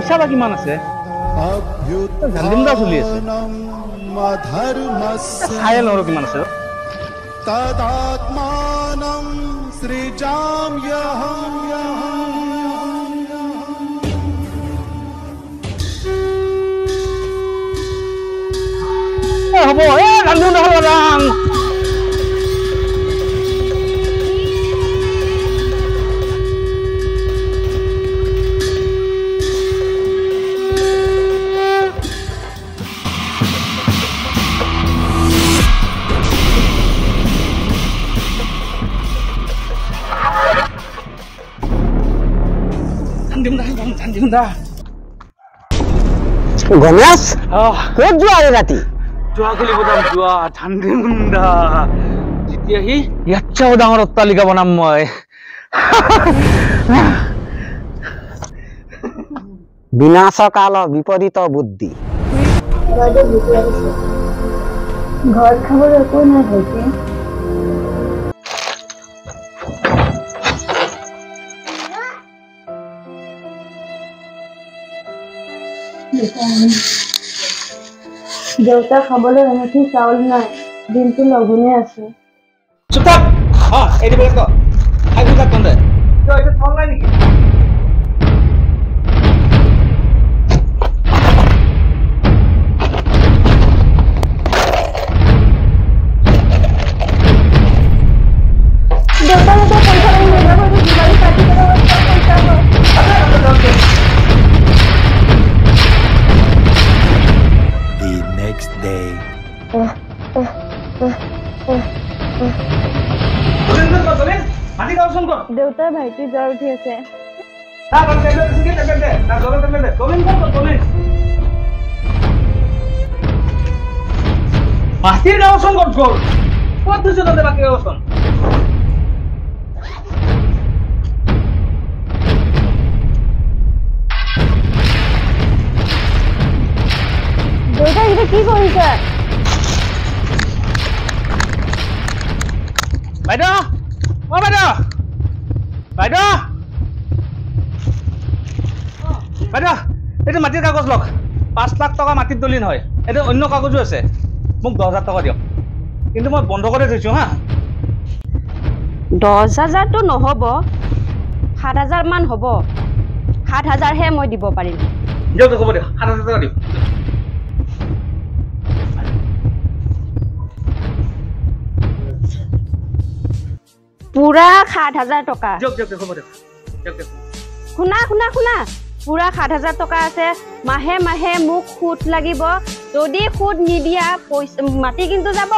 পইচা বা কিমান আছে ঝান্দিমদা চলি আছে খাই লওঁ কিমান আছে तदात्मानं सृजाम्यहम् হ'ব ঝান্দিমদা ৰাম গণেশ ক'ত যোৱা আজি ৰাতি যোৱা খেলিব যাম যোৱা ঝান্দিমদা যেতিয়া সি ইয়াতছেও ডাঙৰ অট্টালিকা বনাম মই বিনাশকাল বিপৰীত বুদ্ধি ঘৰত খাবলৈ একো নাই ভাইটি দেউতা খাবলৈ এমুঠি চাউল নাই দিনটো লঘোণে আছে চুপ থাক এইটো বেলেগ খাই থাক তহঁতে এইটো চাউল নাই নেকি দেউতাৰ ভাইটি জ্বৰ উঠি আছে মাটিৰ গাঁওচোন ক'ত গ'ল ক'ত থৈছে তাতে মাটিৰ গাঁওচোন দেউতা এতিয়া কি কৰিছে বাইদেউ অ বাইদেউ বাইদেউ বাইদেউ এইটো মাটিৰ কাগজ লওক 5 লাখ টকা মাটিৰ দলিল হয় এইটো অন্য কাগজো আছে মোক 10,000 টকা দিয়ক কিন্তু মই বন্ধ কৰি থৈছো হা 10,000 তো নহব 7,000 মান হ'ব 7,000 হে মই দিব পাৰিম দিয়ক হ'ব দিয়ক 7,000 টকা দিয়ক পুৰা 7,000 টকা দিয়ক দিয়ক হ'ব দিয়ক দিয়ক শুনা শুনা শুনা পুৰা 7,000 টকা আছে মাহে মাহে মোক সুদ লাগিব যদি সুদ নিদিয়া পইচা মাটি কিন্তু যাব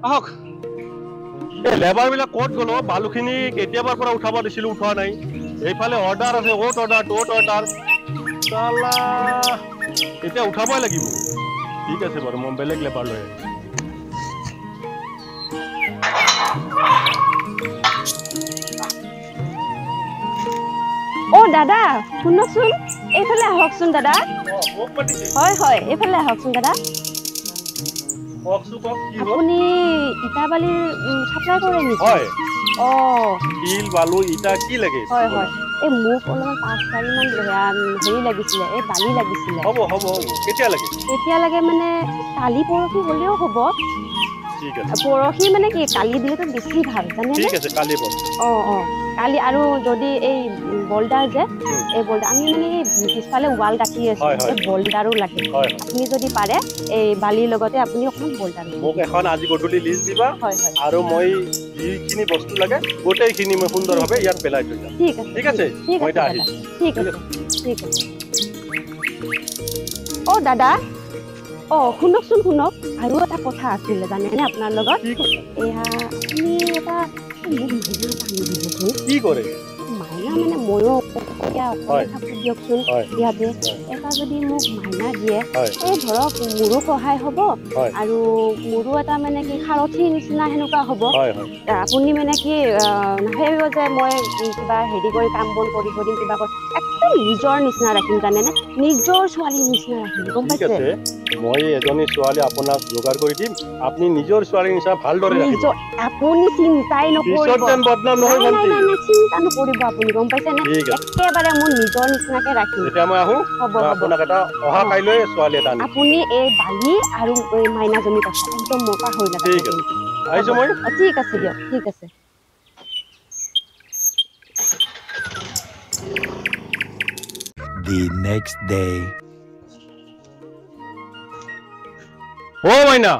আহক এই লেবাৰ বিলাক ক'ত গ'ল বালুখিনি কেতিয়াবাৰ পৰা উঠাব দিছিলো উঠোৱা নাই এইফালে অৰ্ডাৰ আছে ওট অৰ্ডাৰ টোট অৰ্ডাৰ চালা এতিয়া উঠাবই লাগিব ঠিক আছে বাৰু মই বেলেগ লেবাৰ লৈ ও দাদা শুনকচোন এইফালে আহকচোন দাদা হয় হয় এইফালে আহকচোন দাদা আপুনি ইটা বালি সাপ্লাই কৰে নেকি হয় ও শিল বালু ইটা কি লাগে হয় হয় এই মোক অলপমান 5-4 মান হেৰি লাগিছিলে এই বালি লাগিছিলে হ'ব হ'ব কেতিয়া লাগে মানে কালি পৰহি হ'লেও হ'ব ঠিক আছে পৰহি মানে কি কালি দিলেতো বেছি ভাল জানে ঠিক আছে কালি বল অ কালি আৰু যদি এই বল্ডাৰ যে এই বল্ডাৰ আমি মানে এই পিছফালে ৱাল গাঁঠি আছো এই বল্ডাৰো লাগে আপুনি যদি পাৰে এই বালিৰ লগতে আপুনি অকমান বল্ডাৰ মোক এখন আজি গধূলি লিষ্ট দিবা হয় হয় আৰু মই যিখিনি বস্তু লাগে গোটেইখিনি মই সুন্দৰভাৱে ইয়াত পেলাই থৈ যাম ঠিক আছে ঠিক আছে মই এটা আহিছো ঠিক আছে ঠিক আছে অ দাদা অ শুনকচোন শুনক আৰু এটা কথা আছিলে জানেনে আপোনাৰ লগত কি কথা এয়া আপুনি এটা মোক মাইনা এটা আনি দিবচোন কি কৰে মাইনা মানে ময়ো অকলে থাকো দিয়কচোন ইয়াতে এটা যদি মোক মাইনা দিয়ে এই ধৰক মোৰো সহায় হ'ব আৰু মোৰো এটা মানে কি সাৰথি নিচিনা সেনেকুৱা হ'ব আপুনি মানে কি নাভাবিব যে মই কিবা হেৰি কৰি কাম বন কৰিব দিম কিবা কৰি একদম নিজৰ নিচিনা ৰাখিম জানেনে নিজৰ ছোৱালীৰ নিচিনা ৰাখিম গম পাইছে মই এজনী ছোৱালী আপোনাক যোগাৰ কৰি দিম আপুনি নিজৰ ছোৱালীৰ নিচিনা ভালদৰে ৰাখিব আপুনি চিন্তাই নকৰিব বদনাম নহয় চিন্তা নকৰিব আপুনি গম পাইছে নে একেবাৰে মোৰ নিজৰ নিচিনাকে ৰাখিম এতিয়া মই আহো হ'ব আপোনাক এটা অহা কাইলৈ ছোৱালী এটা আনিম আপুনি এই বালি আৰু এই মাইনাজনী কথা একদম মোৰ পাহৰি নাযাব ঠিক আছে আহিছো মই ঠিক আছে দিয়ক ঠিক আছে The next day. ও মাইনা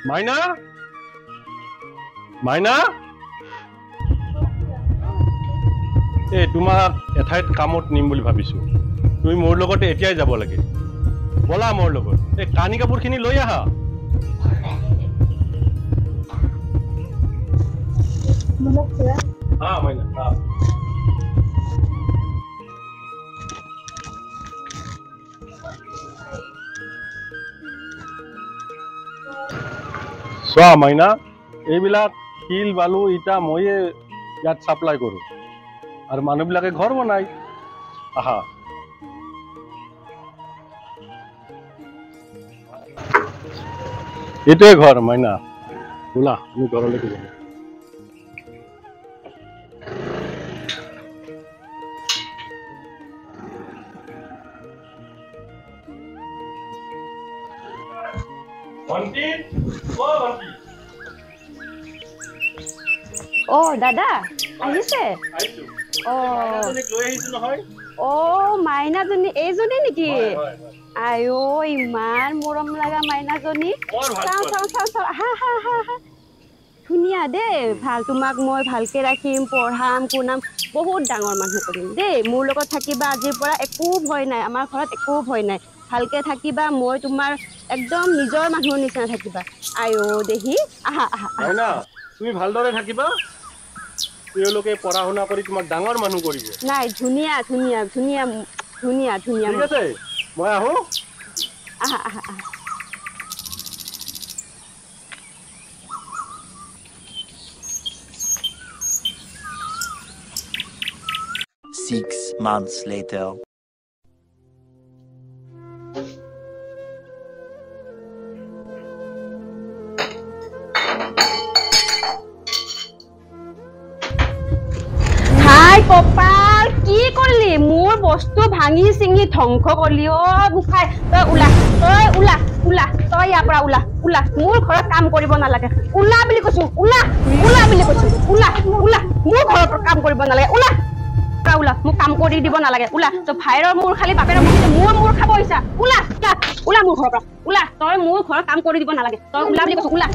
মাইনা মাইনা এই তোমাক এঠাইত কামত নিম বুলি ভাবিছো তুমি মোৰ লগতে এতিয়াই যাব লাগে বলা মোৰ লগত এই কানি কাপোৰখিনি লৈ আহা হা মাইনা হা চোৱা মাইনা এইবিলাক শিল বালু ইটা ময়ে ইয়াত সাপ্লাই কৰো আৰু মানুহবিলাকে ঘৰ বনাই আহা এইটোৱে ঘৰ মাইনা ওলা আমি ঘৰলৈকে যাম অ দাদা আহিছে অ মাইনাজনী এইজনী নেকি আইও ইমান মৰম লগা মাইনাজনী ধুনীয়া দেই ভাল তোমাক মই ভালকে ৰাখিম পঢ়াম শুনাম বহুত ডাঙৰ মানুহ কৰিম দেই মোৰ লগত থাকিবা আজিৰ পৰা একো ভয় নাই আমাৰ ঘৰত একো ভয় নাই ভালকে থাকিবা মই তোমাৰ একদম নিজৰ মানুহৰ নিচিনা থাকিবা আইও দেহি আহা আহা তুমি ভালদৰে থাকিবা তেওঁলোকে পঢ়া শুনা কৰি তোমাক ডাঙৰ মানুহ কৰিব নাই ধুনীয়া ধুনীয়া ধুনীয়া ধুনীয়া ধুনীয়া ঠিক আছে মই আহো আহা আহা আহা 6 months later. হাই কপাল কি করলি মোর বস্তু ভাঙি চিঙি ধ্বংস করলি ও বুখাই তই উলা উলা তই ইয়াৰ পৰা উলা উলা মোৰ ঘৰত কাম কৰিব নালাগে উলা বুলি কৈছো উলা উলা বুলি কৈছো উলা উলা মোৰ ঘৰত কাম কৰিব নালাগে উলা উলা মোক কাম কৰি দিব নালাগে উলা তই ভাইৰৰ মোৰ খালি বাপেৰৰ মোৰ খাব ইচ্ছা উলা উলা মোৰ ঘৰৰ পৰা উলা তই মোৰ ঘৰত কাম কৰি দিব নালাগে তই উলা বুলি কৈছো উলা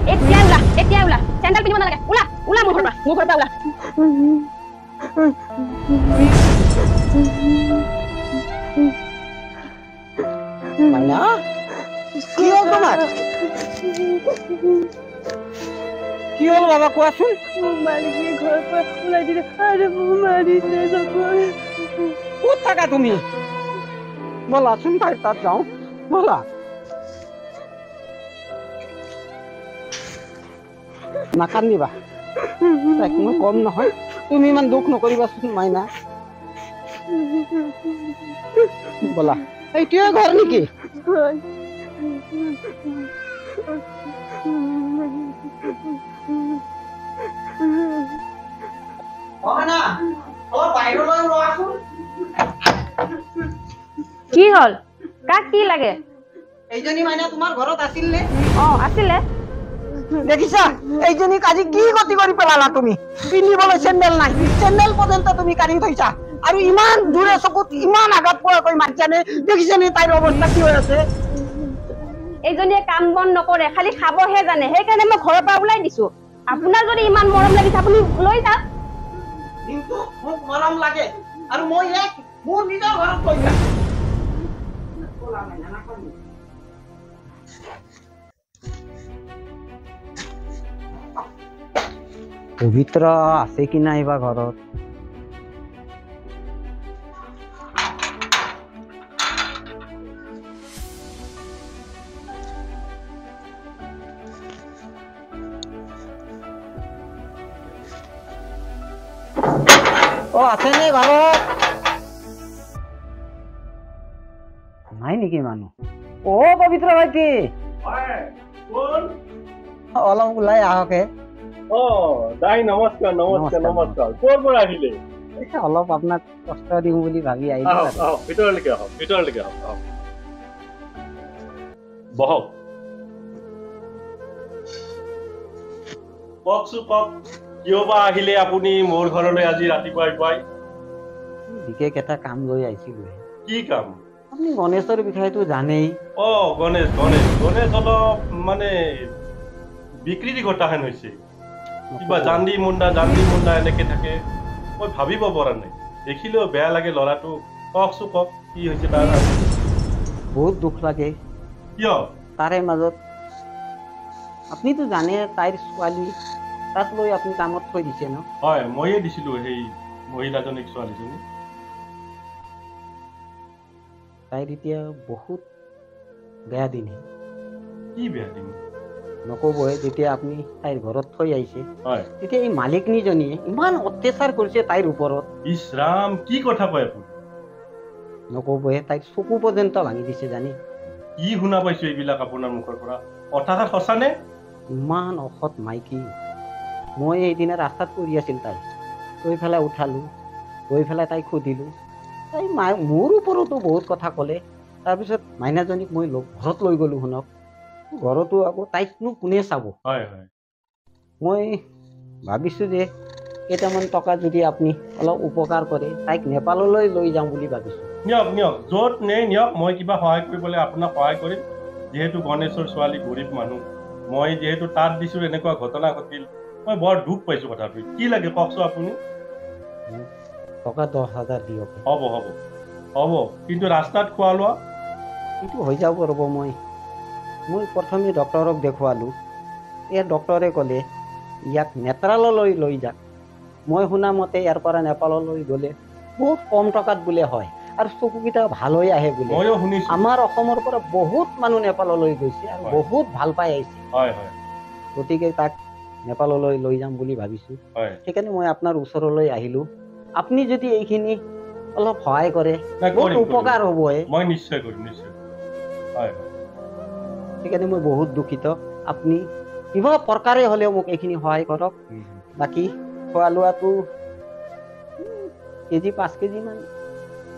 এতিয়া উলা চেণ্ডেল পিন্ধিব নালাগে উলা উলা মোৰ ঘৰৰ পৰা উলা মাইনা কি হ'ল তোমাৰ কি হ'ল বাবা কোৱাচোন মালিকে ঘৰৰ পৰা ওলাই দিলে আৰু মোক মাৰিছে ক'ত থাকা তুমি ব'লাচোন তাইৰ তাত যাওঁ ব'লা নাকান্দিবা তাইক মই কম নহয় তুমি ইমান দুখ নকৰিবাচোন মাইনা ব'লা এইটোৱে ঘৰ নেকি কি হল কাক কি লাগে এইজনী মাইনা তোমাৰ ঘৰত আছিল নে আছিলে দেখিছা এইজনীক আজি কি গতি কৰি পেলালা তুমি পিন্ধিবলৈ চেণ্ডেল নাই চেণ্ডেল পৰ্যন্ত তুমি কাঢ়ি থৈছা আৰু ইমান দূৰে চকুত ইমান আঘাত পোৱাকৈ মাৰিছানে দেখিছানে তাইৰ অৱস্থা কি হৈ আছে এইজনীয়ে কাম বন নকৰে খালি খাবহে জানে সেইকাৰণে মই ঘৰৰ পৰা ওলাই দিছো আপোনাৰ যদি ইমান মৰম লাগিছে আপুনি লৈ যাওক কিন্তু মোক মৰম লাগে আৰু মই এক মোৰ নিজৰ ঘৰত থৈ যাম পবিত্ৰ আছে কি নাই বা ঘৰত আছে নে ঘৰত নাই নেকি মানুহ পবিত্ৰ ভাইটি অলপ ওলাই আহকে দাই নমস্কাৰ নমস্কাৰ নমস্কাৰ ক'ৰ পৰা আহিলে অলপ আপোনাক কষ্ট দিওঁ বুলি ভাবি আহিলো ভিতৰলৈকে আহক ভিতৰলৈকে আহক বহক কওকচোন কওক কিয় বা আহিলে আপুনি মোৰ ঘৰলৈ আজি ৰাতিপুৱাই পুৱাই বিশেষ এটা কাম লৈ আহিছিলো কি কাম আপুনি গণেশৰ বিষয়েতো জানেই গণেশ গণেশ গণেশ অলপ মানে বিকৃতি ঘটাহেন হৈছে কিবা জান্দি মুণ্ডা এনেকে থাকে মই ভাবিব পৰা নাই দেখিলেও বেয়া লাগে ল'ৰাটো কওকচোন কওক কি হৈছে তাৰ বহুত দুখ লাগে কিয় তাৰে মাজত আপুনিতো জানে তাইৰ ছোৱালী তাক লৈ আপুনি কামত থৈ দিছে ন হয় ময়ে দিছিলো সেই মহিলাজনীক ছোৱালীজনী তাইৰ এতিয়া বহুত বেয়া দিন কি বেয়া দিন নকবই যেতিয়া আপুনি তাইৰ ঘৰত থৈ আহিছে হয় তেতিয়া এই মালিকনীজনীয়ে ইমান অত্যাচাৰ কৰিছে তাইৰ ওপৰত ইছ ৰাম কি কথা কয় আপুনি নকবই তাইৰ চকু পৰ্যন্ত ভাঙি দিছে জানি কি শুনা পাইছো এইবিলাক আপোনাৰ মুখৰ পৰা কথাষাৰ সঁচানে ইমান অসৎ মাইকী মই এইদিনা ৰাস্তাত পৰি আছিল তাই গৈ পেলাই উঠালো গৈ পেলাই তাইক সুধিলো তাই মোৰ ওপৰতো বহুত কথা ক'লে তাৰপিছত মাইনাজনীক মই ঘৰত লৈ গ'লো শুনক ঘৰতো আকৌ তাইকনো কোনে চাব হয় হয় মই ভাবিছোঁ যে কেইটামান টকা যদি আপুনি অলপ উপকাৰ কৰে তাইক নেপাললৈ লৈ যাওঁ বুলি ভাবিছোঁ নিয়ক নিয়ক য'ত নেই নিয়ক মই কিবা সহায় কৰিবলৈ আপোনাক সহায় কৰিম যিহেতু গণেশৰ ছোৱালী গৰীব মানুহ মই যিহেতু তাত দিছোঁ এনেকুৱা ঘটনা ঘটিল মই বৰ দুখ পাইছোঁ কথাটো কি লাগে কওকচোন আপুনি টকা 10,000 দিয়ক হ'ব হ'ব হ'ব কিন্তু ৰাস্তাত খোৱা লোৱা এইটো হৈ যাব ৰ'ব মই প্ৰথমে ডক্টৰক দেখুৱালোঁ এই ডক্টৰে ক'লে ইয়াক নেত্ৰাললৈ লৈ যাক মই শুনা মতে ইয়াৰ পৰা নেপাললৈ গ'লে বহুত কম টকাত বোলে হয় আৰু চকুকেইটা ভাল হৈ আহে বোলে ময়ো শুনিছোঁ আমাৰ অসমৰ পৰা বহুত মানুহ নেপাললৈ গৈছে আৰু বহুত ভাল পাই আহিছে হয় হয় গতিকে তাক নেপাললৈ লৈ যাম বুলি ভাবিছোঁ সেইকাৰণে মই আপোনাৰ ওচৰলৈ আহিলোঁ আপুনি যদি এইখিনি অলপ সহায় কৰে বহুত উপকাৰ হ'ব মই নিশ্চয় কৰিম নিশ্চয় হয় সেইকাৰণে মই বহুত দুখিত আপুনি কিবা প্ৰকাৰে হ'লেও মোক এইখিনি সহায় কৰক বাকী খোৱা লোৱাটো কেজি 5 কেজি মান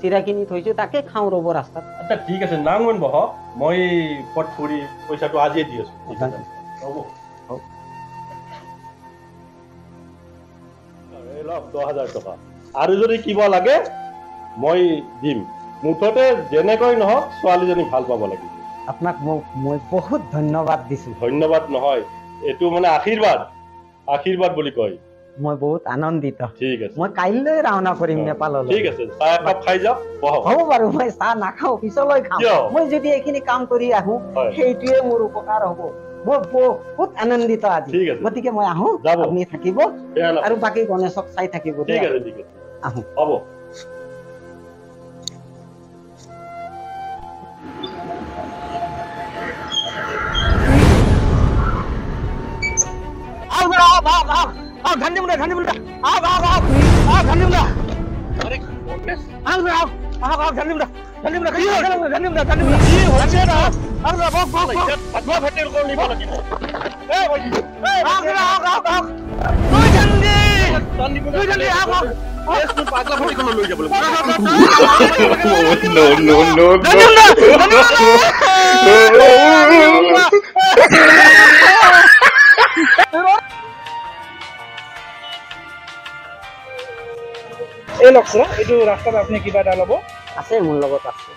চিৰা কিনি থৈছোঁ তাকে খাওঁ ৰ'ব ৰাস্তাত আচ্ছা ঠিক আছে নাঙন বহক মই পট ফুৰি পইচাটো আজিয়ে দি আছোঁ হ'ব লওক 10,000 টকা আৰু যদি কিবা লাগে মই দিম মুঠতে যেনেকৈ নহওক ছোৱালীজনী ভাল পাব লাগিব আপোনাক মই বহুত ধন্যবাদ দিছোঁ ধন্যবাদ নহয় এইটো মানে আশীৰ্বাদ বুলি কয় মই বহুত আনন্দিত ঠিক আছে মই কাইলৈ ৰাওনা কৰিম নেপাললৈ ঠিক আছে চাহ একাপ খাই যাওক বহক হ'ব বাৰু মই চাহ নাখাওঁ পিছলৈ খাম মই যদি এইখিনি কাম কৰি আহোঁ সেইটোৱে মোৰ উপকাৰ হ'ব মই বহুত আনন্দিত আজি গতিকে মই আহোঁ আপুনি থাকিব আৰু বাকী গণেশক চাই থাকিব ঠিক আছে ঠিক আছে আহোঁ হ'ব No. কিন্তু ৰাস্তাত আপুনি কিবা এটা ল'ব আছে মোৰ লগত আছে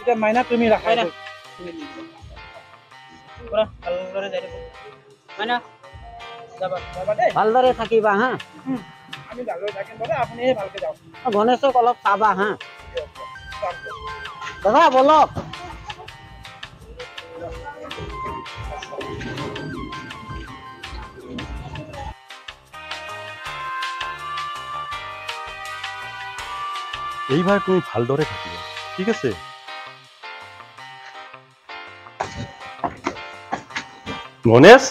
এতিয়া মাইনা তুমি ৰাখা মাইনা। পুৰা ভালদৰে যাই থাকো মাইনা যাবা যাবা দেই ভালদৰে থাকিবা হা আমি ভালদৰে থাকিম বোলে আপুনি ভালকে যাওক গণেশক অলপ চাবা হা দাদা বলক এইবাৰ তুমি ভালদৰে থাকিবা ঠিক আছে গণেশ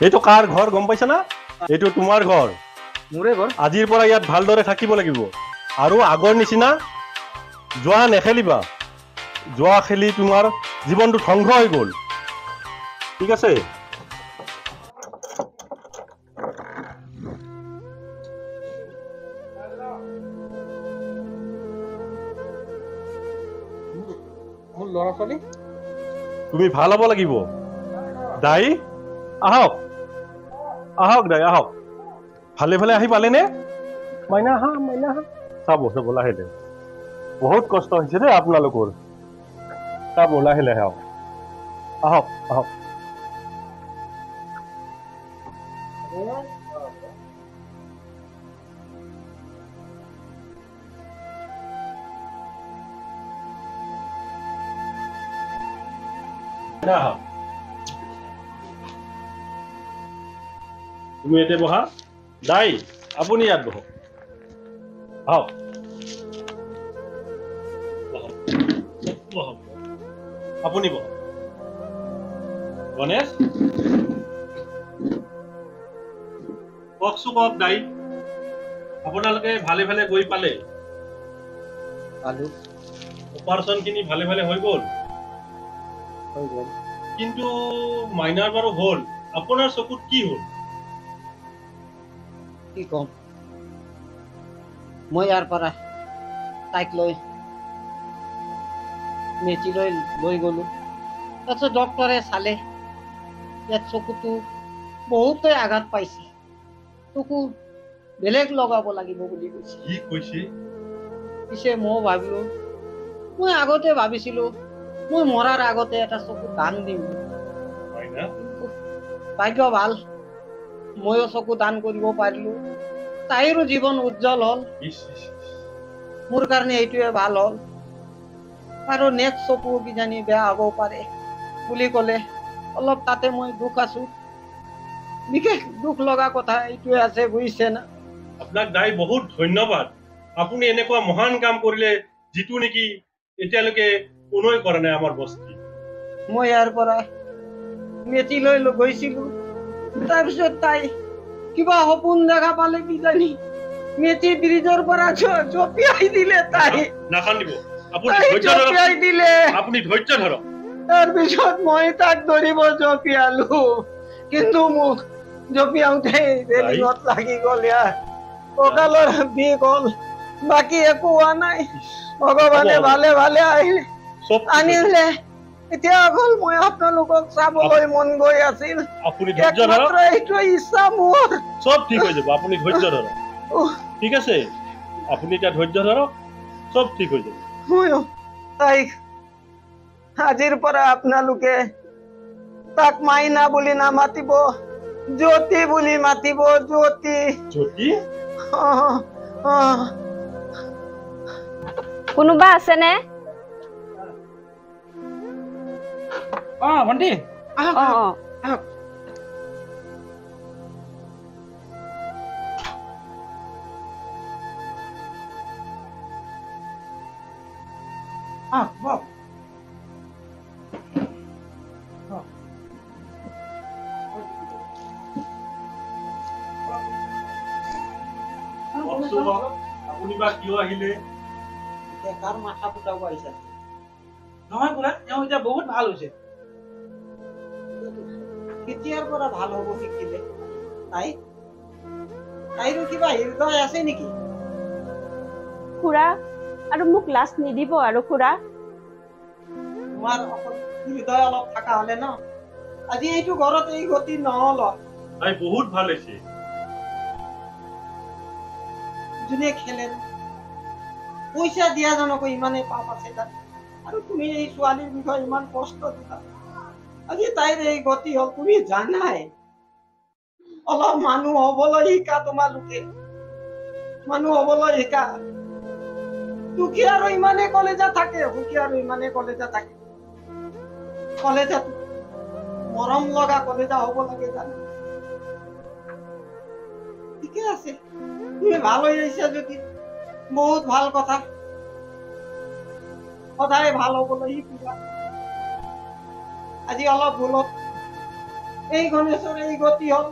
এইটো কাৰ ঘৰ গম পাইছা না এইটো তোমাৰ ঘৰ মোৰে ঘৰ আজিৰ পৰা ইয়াত ভালদৰে থাকিব লাগিব আৰু আগৰ নিচিনা জোৱা নেখেলিবা জোৱা খেলি তোমাৰ জীৱনটো ধ্বংস হৈ গ'ল ঠিক আছে মোৰ ল'ৰা ছোৱালী তুমি ভাল হ'ব লাগিব দাই আহক আহক দাই আহক ভালে ভালে আহি পালেনে মাইনা আহা চাব লাহে লাহে বহুত কষ্ট হৈছে দেই আপোনালোকৰ চাব লাহে লাহে আহক আহক আহক আহক তুমি ইয়াতে বহা দাই আপুনি ইয়াত বহক আহক বহক আপুনি বহক গণেশ কওকচোন কওক দাই আপোনালোকে ভালে ভালে গৈ পালে পালো অপাৰেশ্যন খিনি ভালে ভালে হৈ গ'ল হৈ গ'ল কিন্তু মাইনাৰ বাৰু হ'ল আপোনাৰ চকুত কি হ'ল কি কম মই ইয়াৰ পৰা তাইক লৈ মেচিলৈ লৈ গ'লো তাৰপিছত ডক্টৰে চালে ইয়াত চকুটো বহুতেই আঘাত পাইছে চকু বেলেগ লগাব লাগিব বুলি কৈছে কি কৈছে পিছে মই ভাবিলো মই আগতে ভাবিছিলো মই মৰাৰ আগতে এটা চকু দান দিম মাইনা কিন্তু ভাগ্য ভাল ময়ো চকু দান কৰিব পাৰিলো তাইৰো জীৱন উজ্জ্বল হ'ল ইছ, ইছ, ইছ। মোৰ কাৰণে এইটোৱে ভাল হ'ল আৰু নেক্সট চকু কিজানি বেয়া হ'ব পাৰে বুলি ক'লে অলপ তাতে মই দুখ আছো বিশেষ দুখ লগা কথা এইটোৱে আছে বুজিছে না আপোনাক দাই বহুত ধন্যবাদ আপুনি এনেকুৱা মহান কাম কৰিলে যিটো নেকি এতিয়ালৈকে কোনোৱে কৰা নাই আমাৰ বস্তি মই ইয়াৰ পৰা মেচিলৈ গৈছিলো তাৰপিছত তাই কিবা সপোন দেখা পালে কিজানি মেচি ব্ৰিজৰ পৰা জঁপিয়াই দিলে তাই নাকান্দিব আপুনি তাই ধৈৰ্য ধৰক জঁপিয়াই দিলে আপুনি ধৈৰ্য ধৰক তাৰপিছত মই তাক ধৰিব জঁপিয়ালো কিন্তু মোক জঁপিয়াওঁতে ৰেলিঙত লাগি গ'ল ইয়াৰ কঁকালৰ বিষ হ'ল বাকী একো হোৱা নাই ভগৱানে ভালে ভালে আহিলে চব আনিলে এতিয়া অকল মই আপোনালোকক চাবলৈ মন গৈ আছিল আপুনি ধৈৰ্য ধৰক একমাত্ৰ এইটো ইচ্ছা মোৰ চব ঠিক হৈ যাব আপুনি ধৈৰ্য ধৰক ঠিক আছে আপুনি এতিয়া ধৈৰ্য ধৰক চব ঠিক হৈ যাব ময়ো তাইক আজিৰ পৰা আপোনালোকে তাক মাইনা বুলি নামাতিব জ্যোতি বুলি মাতিব জ্যোতি জ্যোতি কোনোবা আছেনে ভণ্টি আহক অ আহক, অ আহক আহক বহক কওকচোন কওক, আপুনি বা কিয় আহিলে কাৰ মাথা ফুটাব আহিছে নহয় খুৰা তেওঁ এতিয়া বহুত ভাল হৈছে কেতিয়াৰ পৰা ভাল হ'ব শিকিলে তাইৰো কিবা হৃদয় আছে নেকি খুৰা আৰু মোক লাজ নিদিব আৰু খুৰা তোমাৰ অকল হৃদয় অলপ থকা হলে ন আজি এইটো ঘৰত এই গতি নহল তাই বহুত ভাল হৈছে যোনে খেলে পইচা দিয়াজনকো ইমানেই পাপ আছে তাত আৰু তুমি এই ছোৱালীৰ বিষয়ে ইমান কষ্ট দিলা আজি তাইৰ এই গতি হ'ল তুমি জানাই অলপ মানুহ হবলৈ শিকা তোমালোকে মানুহ হবলৈ শিকা দুখীয়াৰো ইমানে কলেজা থাকে সুখীয়াৰো ইমানে কলেজা থাকে কলেজাত মৰম লগা কলেজা হ'ব লাগে জানা ঠিকে আছে তুমি ভাল হৈ আহিছা যদি বহুত ভাল কথা সদায় ভাল হ'বলৈ শিকিবা আজি অলপ ভুলত এই গণেশৰ এই গতি হ'ল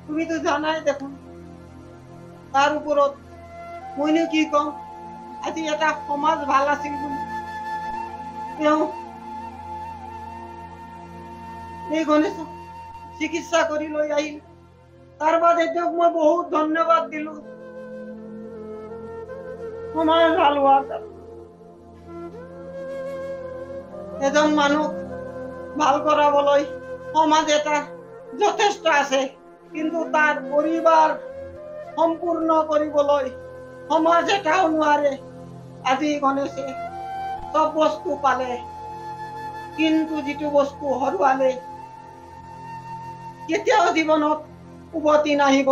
তুমিতো জানাই দেখোন তাৰ ওপৰত মইনো কি কম আজি এটা সমাজ ভাল আছিল বুলি তেওঁ এই গণেশক চিকিৎসা কৰি লৈ আহিল তাৰ বাদে তেওঁক মই বহুত ধন্যবাদ দিলো সমাজ ভাল হোৱাৰ এজন মানুহ ভাল কৰাবলৈ সমাজ এটা যথেষ্ট আছে কিন্তু তাৰ পৰিবাৰ সম্পূৰ্ণ কৰিবলৈ সমাজ এটাও নোৱাৰে আজি গণেশে চব বস্তু পালে কিন্তু যিটো বস্তু হৰুৱালে কেতিয়াও জীৱনত উভতি নাহিব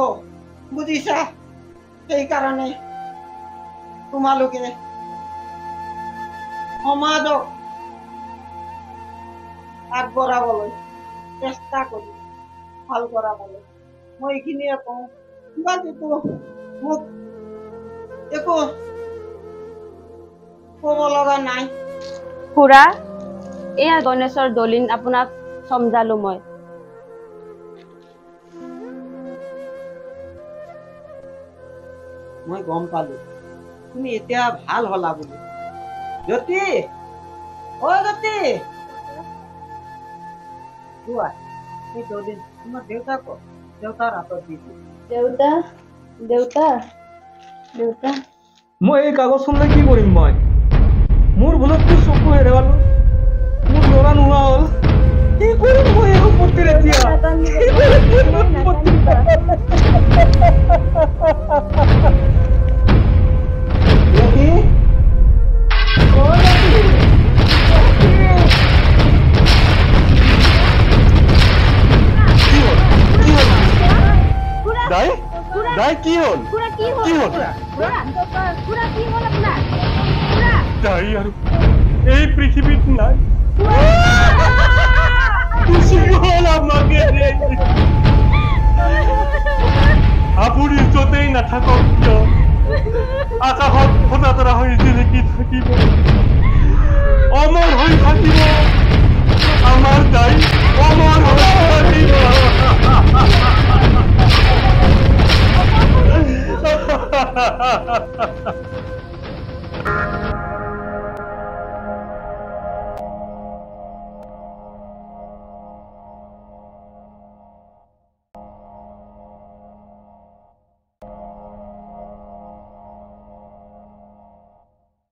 বুজিছা সেইকাৰণে তোমালোকে সমাজক আগবঢ়াবলৈ চেষ্টা কৰি ভাল কৰাবলৈ মই এইখিনিয়ে কওঁ কিবা যিটো মোক একো ক'ব লগা নাই খুৰা এয়া গণেশৰ দলিন আপোনাক সমজালো মই গম পালো তুমি এতিয়া ভাল হলা বুলি জ্যোতি অ জ্যোতি কোৱা এই দলিন তোমাৰ দেউতাক দেউতাৰ হাতত দিছো দেউতা দেউতা দেউতা মই এই কাগজখন লৈ কি কৰিম মই মোৰ ভুলত তোৰ চকু হেৰুৱালো মোৰ ল'ৰা নোহোৱা হ'ল কি কৰিম মই এই সম্পত্তিৰ এতিয়া কি কৰিম মই সম্পত্তি জ্যোতি অ দাই দাই কি হ'ল খুৰা কি হ'ল কি হ'ল খুৰা কি হ'ল আপোনাৰ খুৰা দাই আৰু এই পৃথিৱীত নাই খুশি হ'ল আমাকে আপুনি য'তেই নাথাকক কিয় আকাশত ফটা তৰা হৈ জিলিকি থাকিব অমৰ হৈ থাকিব আমাৰ দাই অমৰ হৈ থাকিব